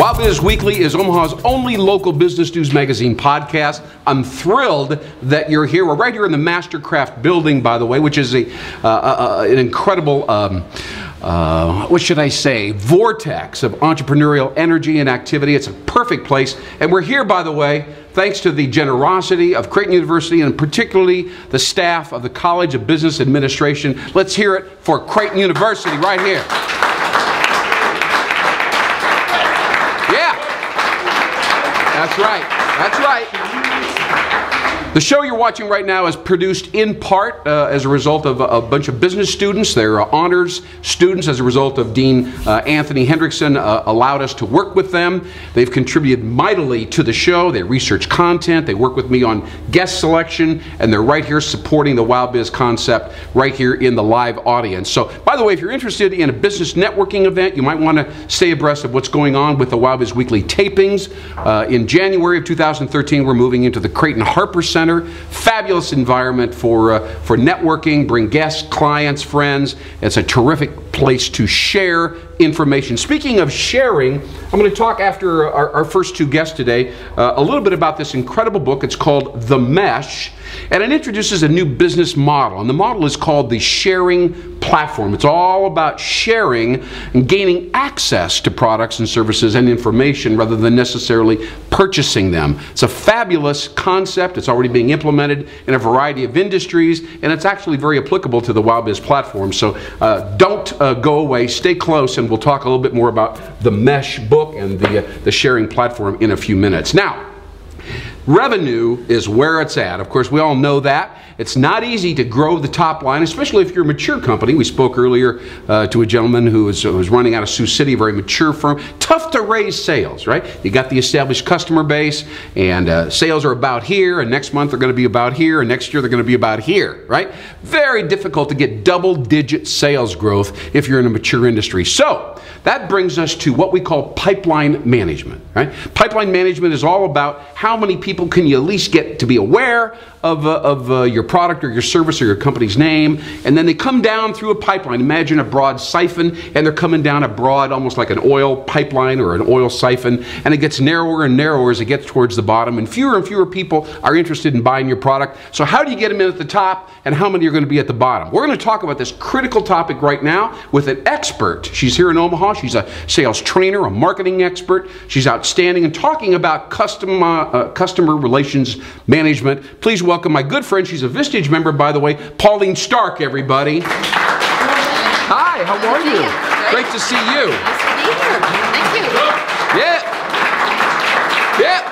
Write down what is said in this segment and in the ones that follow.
Wild Biz Weekly is Omaha's only local business news magazine podcast. I'm thrilled that you're here. We're right here in the Mastercraft building, by the way, which is an incredible, what should I say, vortex of entrepreneurial energy and activity. It's a perfect place. And we're here, by the way, thanks to the generosity of Creighton University and particularly the staff of the College of Business Administration. Let's hear it for Creighton University right here. That's right. That's right. The show you're watching right now is produced in part as a result of a bunch of business students. They're honors students as a result of Dean Anthony Hendrickson allowed us to work with them. They've contributed mightily to the show. They research content. They work with me on guest selection, and they're right here supporting the Wild Biz concept right here in the live audience. So, by the way, if you're interested in a business networking event, you might want to stay abreast of what's going on with the Wild Biz Weekly tapings. In January of 2013, we're moving into the Creighton Harper Center. Fabulous environment for networking, bring guests, clients, friends. It's a terrific place to share information. Speaking of sharing, I'm going to talk after our first two guests today a little bit about this incredible book. It's called The Mesh, and it introduces a new business model, and the model is called the sharing platform. It's all about sharing and gaining access to products and services and information rather than necessarily purchasing them. It's a fabulous concept. It's already being implemented in a variety of industries, and it's actually very applicable to the Wild Biz platform. So don't go away. Stay close, and we'll talk a little bit more about the Mesh book and the sharing platform in a few minutes. Now, revenue is where it's at. Of course, we all know that. It's not easy to grow the top line, especially if you're a mature company. We spoke earlier to a gentleman who was running out of Sioux City, a very mature firm. Tough to raise sales, right? You got the established customer base, and sales are about here, and next month they're going to be about here, and next year they're going to be about here, right? Very difficult to get double-digit sales growth if you're in a mature industry. So that brings us to what we call pipeline management, right? Pipeline management is all about how many people can you at least get to be aware of your product or your service or your company's name, and then they come down through a pipeline. Imagine a broad siphon, and they're coming down a broad, almost like an oil pipeline or an oil siphon, and it gets narrower and narrower as it gets towards the bottom, and fewer people are interested in buying your product. So how do you get them in at the top, and how many are going to be at the bottom? We're going to talk about this critical topic right now with an expert. She's here in Omaha. She's a sales trainer, a marketing expert. She's outstanding and talking about customer relations management. Please welcome my good friend. She's a Vistage member, by the way, Pauline Stark, everybody. Hi, how are you? Great to see you. Nice to be here. Thank you. Yeah. Yeah.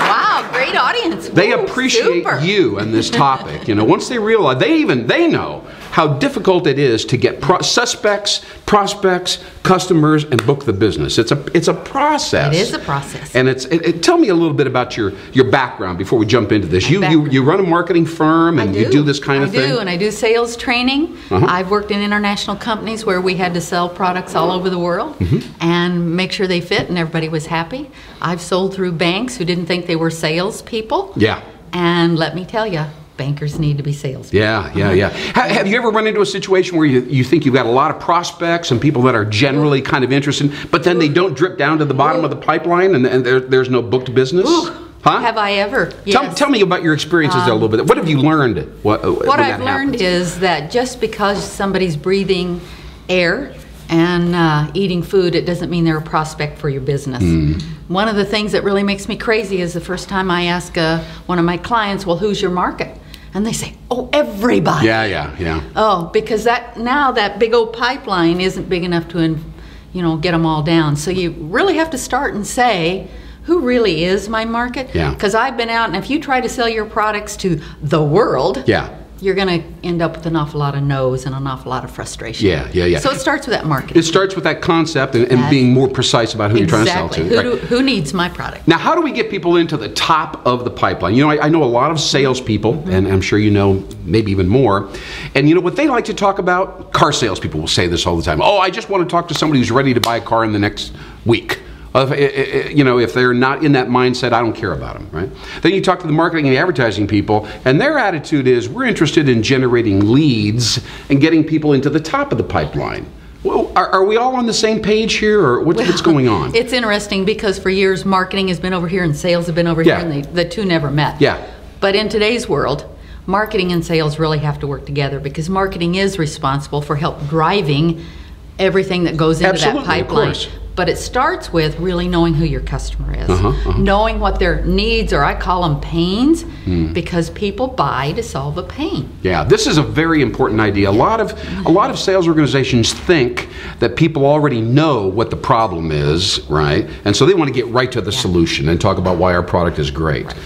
Wow, great audience. They Woo, appreciate super. you and this topic. You know, once they realize, they know how difficult it is to get suspects, prospects, customers, and book the business. It's a process. It is a process. And tell me a little bit about your background before we jump into this. You run a marketing firm, and you do this kind of thing? I do, and I do sales training. I've worked in international companies where we had to sell products all over the world and make sure they fit and everybody was happy. I've sold through banks who didn't think they were salespeople. Yeah. And let me tell you, bankers need to be salespeople. Yeah. Have you ever run into a situation where you think you've got a lot of prospects and people that are generally kind of interested, but then they don't drip down to the bottom of the pipeline and there's no booked business? Huh? Have I ever? Yes. Tell me about your experiences there a little bit. What have you learned? What I've learned is that just because somebody's breathing air and eating food, it doesn't mean they're a prospect for your business. One of the things that really makes me crazy is the first time I ask one of my clients, well, who's your market? And they say, oh, everybody. Yeah. Oh, because that big old pipeline isn't big enough to, get them all down. So you really have to start and say, who really is my market? Yeah. Because I've been out, and if you try to sell your products to the world, you're going to end up with an awful lot of no's and an awful lot of frustration. Yeah. So it starts with that marketing. It starts with that concept and being more precise about who you're trying to sell to. Who needs my product? Now, how do we get people into the top of the pipeline? You know, I know a lot of salespeople, and I'm sure you know maybe even more. And you know what they like to talk about? Car salespeople will say this all the time. Oh, I just want to talk to somebody who's ready to buy a car in the next week. If they're not in that mindset, I don't care about them, right? Then you talk to the marketing and the advertising people, and their attitude is, we're interested in generating leads and getting people into the top of the pipeline. Well, are we all on the same page here, or what's going on? It's interesting because for years marketing has been over here and sales have been over here, and the two never met. Yeah. But in today's world, marketing and sales really have to work together because marketing is responsible for help driving everything that goes into that pipeline. Of course. But it starts with really knowing who your customer is, knowing what their needs, or I call them pains, because people buy to solve a pain. Yeah, this is a very important idea. A lot of sales organizations think that people already know what the problem is, right? And so they want to get right to the solution and talk about why our product is great. Right.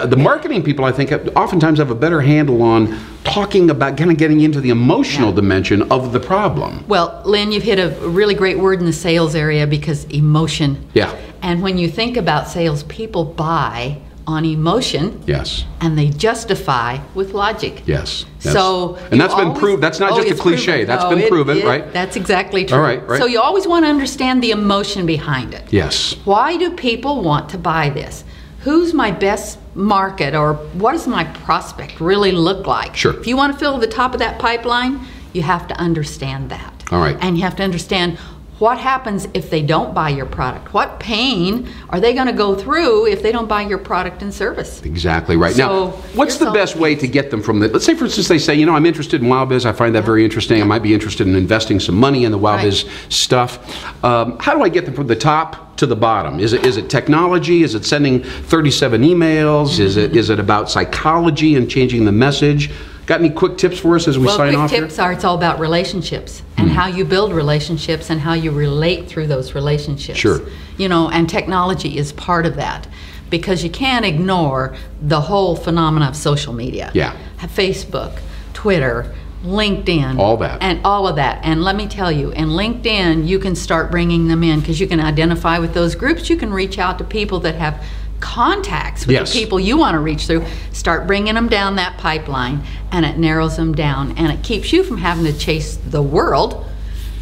The marketing people, I think, oftentimes have a better handle on talking about kind of getting into the emotional dimension of the problem. Well, Lynn, you've hit a really great word in the sales area, because emotion. Yeah. And when you think about sales, people buy on emotion. Yes. And they justify with logic. Yes. So, and that's been proved. That's not just a cliche. That's been proven, right? That's exactly true. All right, right. So you always want to understand the emotion behind it. Yes. Why do people want to buy this? Who's my best market, or what does my prospect really look like? Sure. If you want to fill the top of that pipeline, you have to understand that. All right. And you have to understand what happens if they don't buy your product. What pain are they going to go through if they don't buy your product and service? Exactly right. So now, what's the best way to get them from the, let's say for instance they say, you know, I'm interested in WowBiz, I find that very interesting, I might be interested in investing some money in the WowBiz stuff. How do I get them from the top to the bottom? Is it technology? Is it sending 37 emails? Is it about psychology and changing the message? Got any quick tips for us as we sign off here? Quick tips are, it's all about relationships and how you build relationships and how you relate through those relationships. Sure. You know, and technology is part of that, because you can't ignore the whole phenomena of social media. Yeah. Facebook, Twitter, LinkedIn. All that. And all of that. And let me tell you, in LinkedIn, you can start bringing them in, because you can identify with those groups. You can reach out to people that have contacts with the people you want to reach through. Start bringing them down that pipeline, and it narrows them down, and it keeps you from having to chase the world,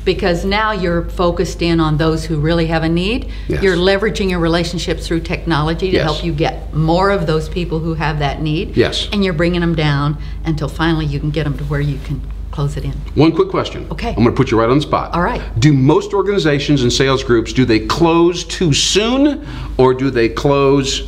because now you're focused in on those who really have a need. You're leveraging your relationships through technology to help you get more of those people who have that need. And you're bringing them down until finally you can get them to where you can close it in. One quick question. Okay. I'm going to put you right on the spot. All right. Do most organizations and sales groups, do they close too soon, or do they close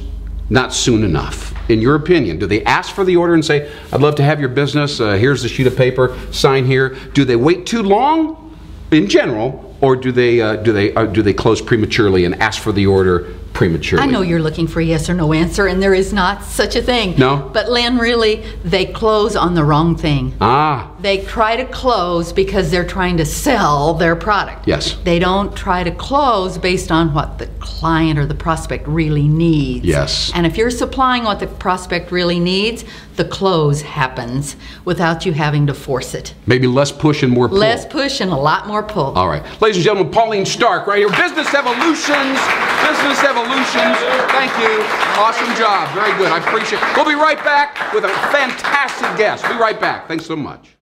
not soon enough? In your opinion, do they ask for the order and say, I'd love to have your business, here's the sheet of paper, sign here? Do they wait too long in general, or do they close prematurely and ask for the order prematurely? I know you're looking for a yes or no answer, and there is not such a thing. No? But Lynn, really, they close on the wrong thing. They try to close because they're trying to sell their product. Yes. They don't try to close based on what the client or the prospect really needs. Yes. And if you're supplying what the prospect really needs, the close happens without you having to force it. Maybe less push and more pull. Less push and a lot more pull. All right. Ladies and gentlemen, Pauline Stark right here. Business Evolutions. Business Evolutions. Thank you. Awesome job. Very good. I appreciate it. We'll be right back with a fantastic guest. Be right back. Thanks so much.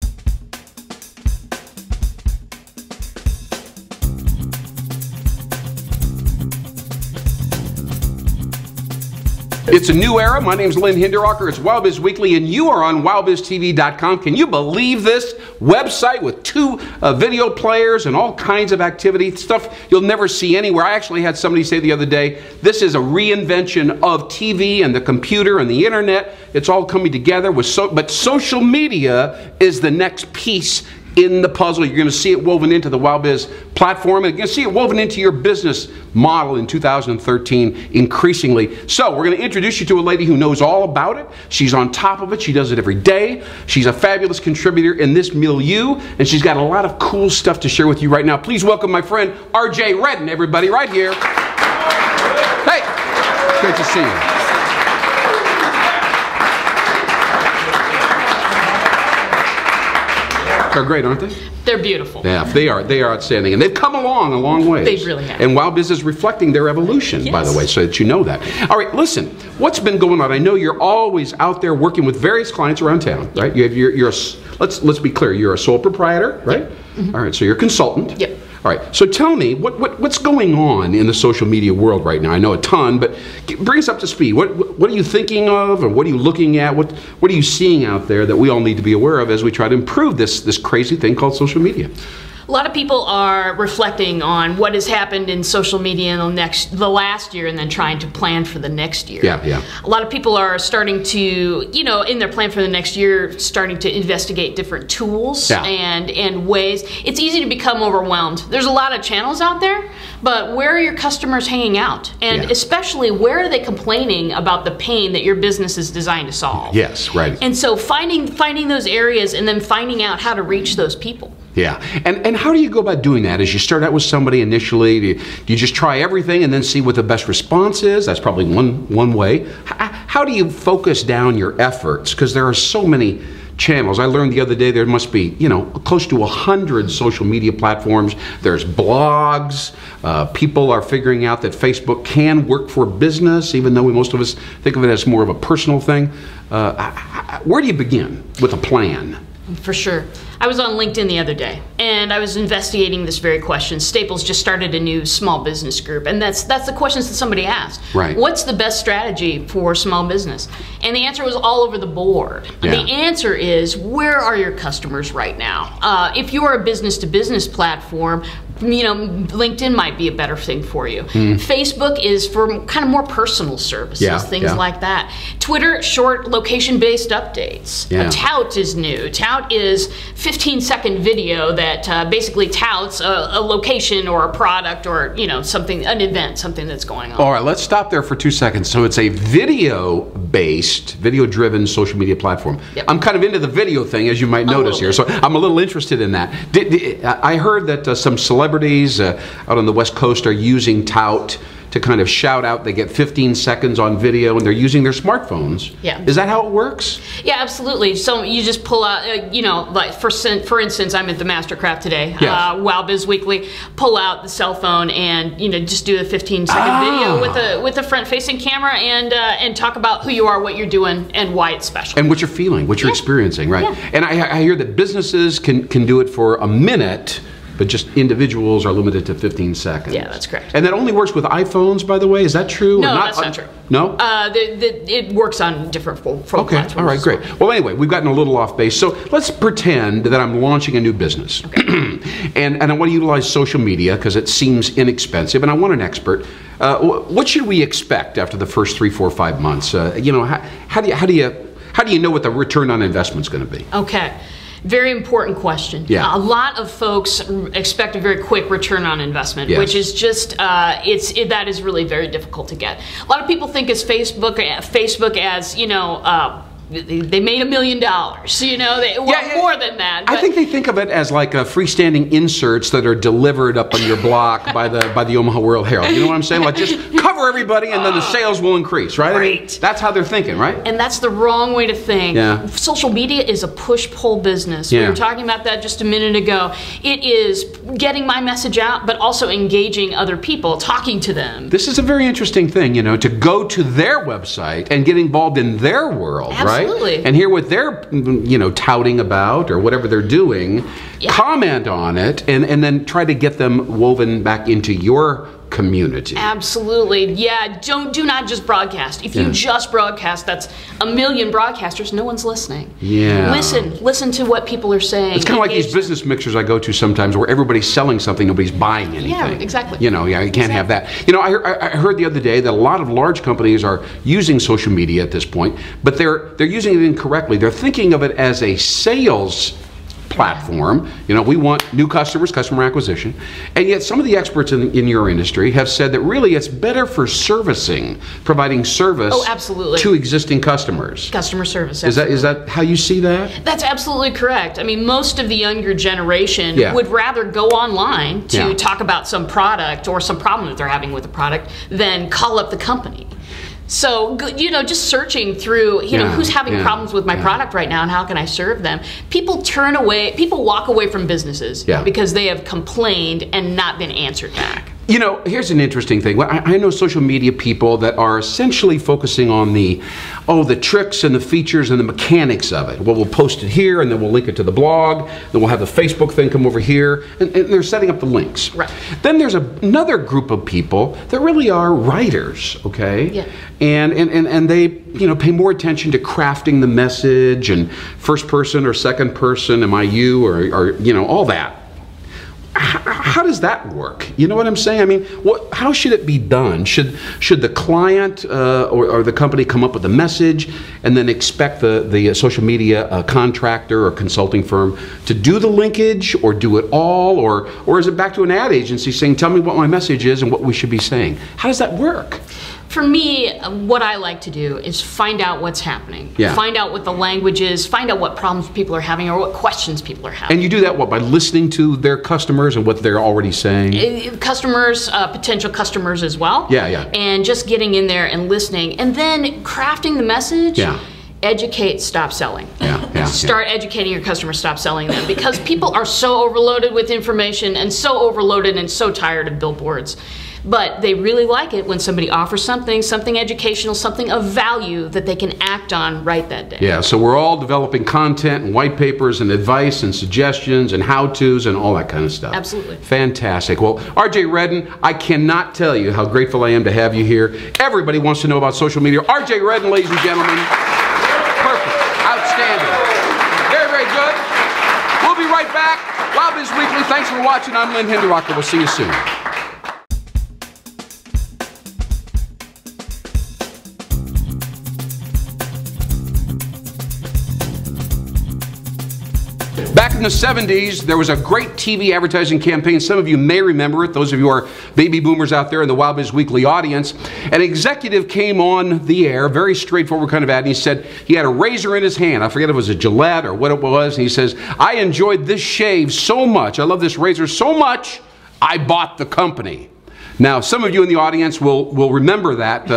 It's a new era. My name's Lynn Hinderrocker. It's WowBiz Weekly, and you are on WowBizTV.com. Can you believe this website with 2 video players and all kinds of activity, stuff you'll never see anywhere? I actually had somebody say the other day, this is a reinvention of TV and the computer and the internet. It's all coming together. But social media is the next piece in the puzzle. You're going to see it woven into the WowBiz platform, and you're going to see it woven into your business model in 2013 increasingly. So we're going to introduce you to a lady who knows all about it. She's on top of it. She does it every day. She's a fabulous contributor in this milieu, and she's got a lot of cool stuff to share with you right now. Please welcome my friend RJ Redden, everybody, right here. Hey, great to see you. They're great, aren't they? They're beautiful. Yeah, they are. They are outstanding. And they've come along a long way. They really have. And WowBiz is reflecting their evolution, by the way, so that you know that. All right, listen, what's been going on? I know you're always out there working with various clients around town, right? Let's be clear, you're a sole proprietor, right? Yep. Mm-hmm. All right, so you're a consultant. Yep. All right, so tell me, what's going on in the social media world right now? I know a ton, but bring us up to speed. What are you thinking of, and what are you looking at? What are you seeing out there that we all need to be aware of as we try to improve this crazy thing called social media? A lot of people are reflecting on what has happened in social media in the last year and then trying to plan for the next year. Yeah. A lot of people are starting to, in their plan for the next year, starting to investigate different tools and ways. It's easy to become overwhelmed. There's a lot of channels out there, but where are your customers hanging out? And especially, where are they complaining about the pain that your business is designed to solve? Yes, right. And so finding those areas and then finding out how to reach those people. Yeah, and how do you go about doing that? As you start out with somebody initially, do you just try everything and then see what the best response is? That's probably one way. How do you focus down your efforts? Because there are so many channels. I learned the other day there must be, close to 100 social media platforms. There's blogs. People are figuring out that Facebook can work for business, even though most of us think of it as more of a personal thing. Where do you begin with a plan? For sure. I was on LinkedIn the other day, and I was investigating this very question. Staples just started a new small business group, and that's the questions that somebody asked. Right. What's the best strategy for small business? And the answer was all over the board. Yeah. The answer is, where are your customers right now? If you are a business-to-business platform, LinkedIn might be a better thing for you. Facebook is for kind of more personal services, things like that. Twitter, short location-based updates. Tout is new. Tout is 15-second video that basically touts a location or a product or something, an event, something that's going on. All right, let's stop there for 2 seconds. So it's a video-based, video-driven social media platform. Yep. I'm kind of into the video thing, as you might notice here, so I'm a little interested in that. I heard that some celebrities out on the West Coast are using Tout to kind of shout out. They get 15 seconds on video, and they're using their smartphones. Yeah. Is that how it works? Yeah, absolutely. So you just pull out, like for instance, I'm at the Mastercraft today, Wow Biz Weekly. Pull out the cell phone and just do a 15-second video with a front-facing camera and talk about who you are, what you're doing, and why it's special. And what you're feeling, what you're experiencing, right? Yeah. And I hear that businesses can do it for a minute, but just individuals are limited to 15 seconds. Yeah, that's correct. And that only works with iPhones, by the way? Is that true? No, that's not true. No? It works on different phone platforms. All right, great. Well, anyway, we've gotten a little off base. So let's pretend that I'm launching a new business. Okay. and I want to utilize social media because it seems inexpensive, and I want an expert. What should we expect after the first 3, 4, 5 months? How do you know what the return on investment is going to be? Okay. Very important question. Yeah. A lot of folks expect a very quick return on investment, which is just that is really very difficult to get. A lot of people think as Facebook as they made $1 million. More than that. I think they think of it as like freestanding inserts that are delivered up on your block by the Omaha World Herald. You know what I'm saying? Like, just cover everybody, and then the sales will increase, right? Right. I mean, that's how they're thinking, right? And that's the wrong way to think. Yeah. Social media is a push-pull business. We were talking about that just a minute ago. It is getting my message out, but also engaging other people, talking to them. This is a very interesting thing, to go to their website and get involved in their world, right? Absolutely. And hear what they're, touting about or whatever they're doing, comment on it, and then try to get them woven back into your community. Absolutely. Yeah, do not just broadcast. If you just broadcast, that's 1 million broadcasters, no one's listening. Yeah. Listen to what people are saying. It's kind of like these business mixers I go to sometimes where everybody's selling something, nobody's buying anything. Yeah, exactly. You can't have that. I heard the other day that a lot of large companies are using social media at this point, but they're using it incorrectly. They're thinking of it as a sales platform. We want new customers, customer acquisition, and yet some of the experts in your industry have said that really it's better for providing service absolutely. to existing customers. Customer service. Is that how you see that? That's absolutely correct. I mean, most of the younger generation would rather go online to talk about some product or some problem that they're having with the product than call up the company. So, just searching through, who's having problems with my product right now and how can I serve them? People walk away from businesses because they have complained and not been answered back. Here's an interesting thing. I know social media people that are essentially focusing on the tricks and the features and the mechanics of it. Well, we'll post it here, and then we'll link it to the blog, then we'll have the Facebook thing come over here, and they're setting up the links. Right. Then there's another group of people that really are writers, okay? Yeah. And they, pay more attention to crafting the message and first person or second person, am I you, or all that. how does that work? You know what I'm saying? I mean, how should it be done? Should the client or the company come up with a message and then expect the social media contractor or consulting firm to do the linkage or do it all? Or is it back to an ad agency saying, tell me what my message is and what we should be saying? How does that work? For me, what I like to do is find out what's happening. Yeah. Find out what the language is, find out what problems people are having or what questions people are having. And you do that, what, by listening to their customers and what they're already saying? Customers, potential customers as well. Yeah, yeah. And just getting in there and listening. And then crafting the message. Yeah. Educate, stop selling. Yeah. Start educating your customers, stop selling them. Because people are so overloaded with information and so overloaded and so tired of billboards. But they really like it when somebody offers something educational, something of value that they can act on right that day. Yeah, so we're all developing content and white papers and advice and suggestions and how-tos and all that kind of stuff. Absolutely. Fantastic. Well, RJ Redden, I cannot tell you how grateful I am to have you here. Everybody wants to know about social media. RJ Redden, ladies and gentlemen. Perfect. Outstanding. Very, very good. We'll be right back. Wild Biz Weekly. Thanks for watching. I'm Lynn Hinderrocker. We'll see you soon. Back in the 70s, there was a great TV advertising campaign. Some of you may remember it. Those of you who are baby boomers out there in the Wild Biz Weekly audience. An executive came on the air, very straightforward kind of ad, and he said he had a razor in his hand. I forget if it was a Gillette or what it was. And he says, I enjoyed this shave so much. I love this razor so much, I bought the company. Now, some of you in the audience will remember that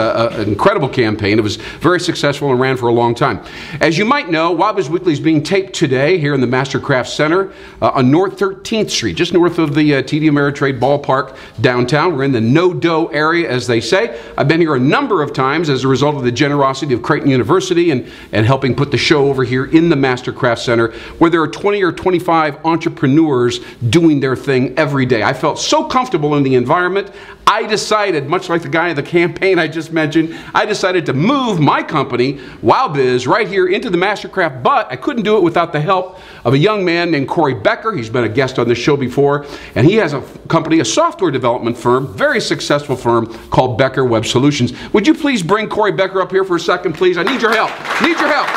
incredible campaign. It was very successful and ran for a long time. As you might know, Wild Biz Weekly is being taped today here in the Mastercraft Center on North 13th Street, just north of the TD Ameritrade Ballpark downtown. We're in the no-dough area, as they say. I've been here a number of times as a result of the generosity of Creighton University and helping put the show over here in the Mastercraft Center, where there are 20 or 25 entrepreneurs doing their thing every day. I felt so comfortable in the environment. I decided, much like the guy in the campaign I just mentioned, I decided to move my company, Wild Biz, right here into the Mastercraft, but I couldn't do it without the help of a young man named Corey Becker. He's been a guest on this show before, and he has a company, a software development firm, very successful firm called Becker Web Solutions. Would you please bring Corey Becker up here for a second, please? I need your help. Need your help.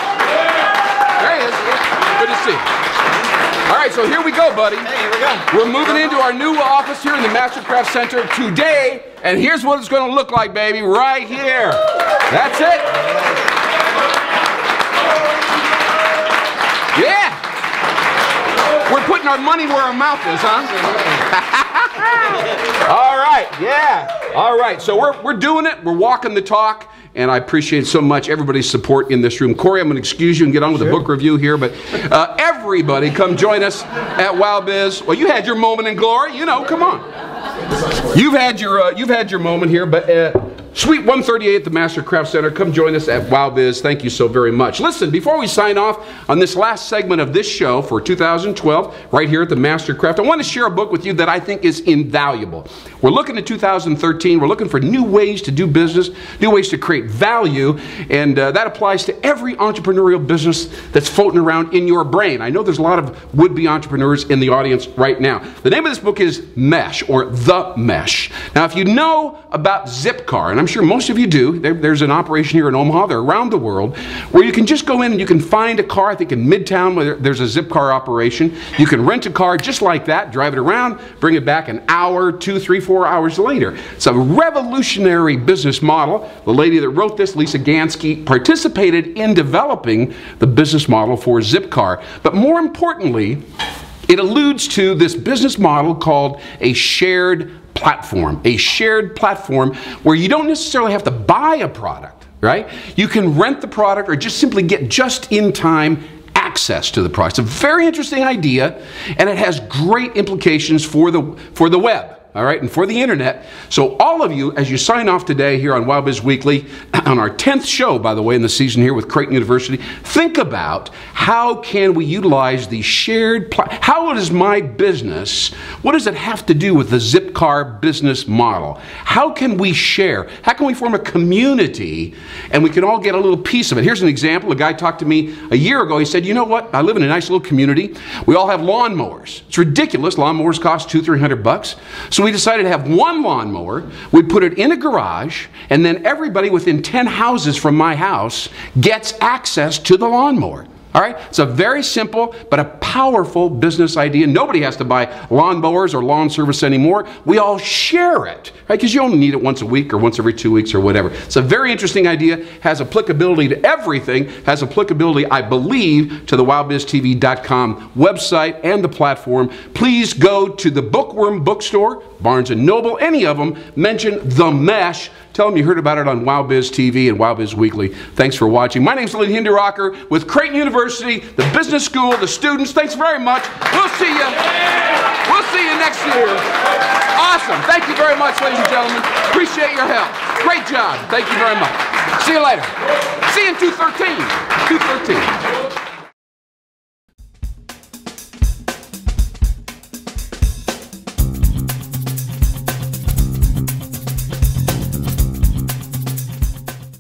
There he is. Good to see you. All right, so here we go, buddy. Hey, here we go. We're moving into our new office here in the Mastercraft Center today, and here's what it's going to look like, baby, right here. That's it. Yeah. We're putting our money where our mouth is, huh? All right, yeah. All right, so we're doing it. We're walking the talk. And I appreciate so much everybody's support in this room. Corey, I'm going to excuse you and get on with the book review here, but everybody come join us at Wild Biz. Well, you had your moment in glory, you know, come on. You've had your moment here, but Suite 138 at the Mastercraft Center, come join us at Wild Biz. Thank you so very much. Listen, before we sign off on this last segment of this show for 2012, right here at the Mastercraft, I want to share a book with you that I think is invaluable. We're looking at 2013. We're looking for new ways to do business, new ways to create value, and that applies to every entrepreneurial business that's floating around in your brain. I know there's a lot of would-be entrepreneurs in the audience right now. The name of this book is Mesh, or The Mesh. Now, if you know about Zipcar, and I'm sure most of you do, there's an operation here in Omaha, they're around the world, where you can just go in and you can find a car. I think in Midtown, where there's a Zipcar operation. You can rent a car just like that, drive it around, bring it back an hour, 2, 3, 4 hours later. It's a revolutionary business model. The lady that wrote this, Lisa Gansky, participated in developing the business model for Zipcar. But more importantly, it alludes to this business model called a shared platform. A shared platform where you don't necessarily have to buy a product, right? You can rent the product or just simply get just-in-time access to the product. It's a very interesting idea, and it has great implications for the web. all right, and for the internet. So all of you, as you sign off today here on WowBiz Weekly, on our 10th show, by the way, in the season here with Creighton University, think about how can we utilize the shared, how does my business, what does it have to do with the Zipcar business model? How can we share? How can we form a community and we can all get a little piece of it? Here's an example. A guy talked to me a year ago. He said, you know what? I live in a nice little community. We all have lawnmowers. It's ridiculous. Lawnmowers cost $200-300. So we decided to have one lawnmower. We put it in a garage, and then everybody within 10 houses from my house gets access to the lawnmower. All right? It's a very simple but a powerful business idea. Nobody has to buy lawnmowers or lawn service anymore. We all share it, right? Because you only need it once a week or once every 2 weeks or whatever. It's a very interesting idea. Has applicability to everything. Has applicability, I believe, to the wowbiztv.com website and the platform. Please go to the Bookworm bookstore, Barnes & Noble, any of them. Mention The Mesh. Tell them you heard about it on WowBiz TV and WowBiz Weekly. Thanks for watching. My name's Lynn Hinderocker with Creighton University, the business school, the students. Thanks very much. We'll see you. We'll see you next year. Awesome. Thank you very much, ladies and gentlemen. Appreciate your help. Great job. Thank you very much. See you later. See you in 213. 213.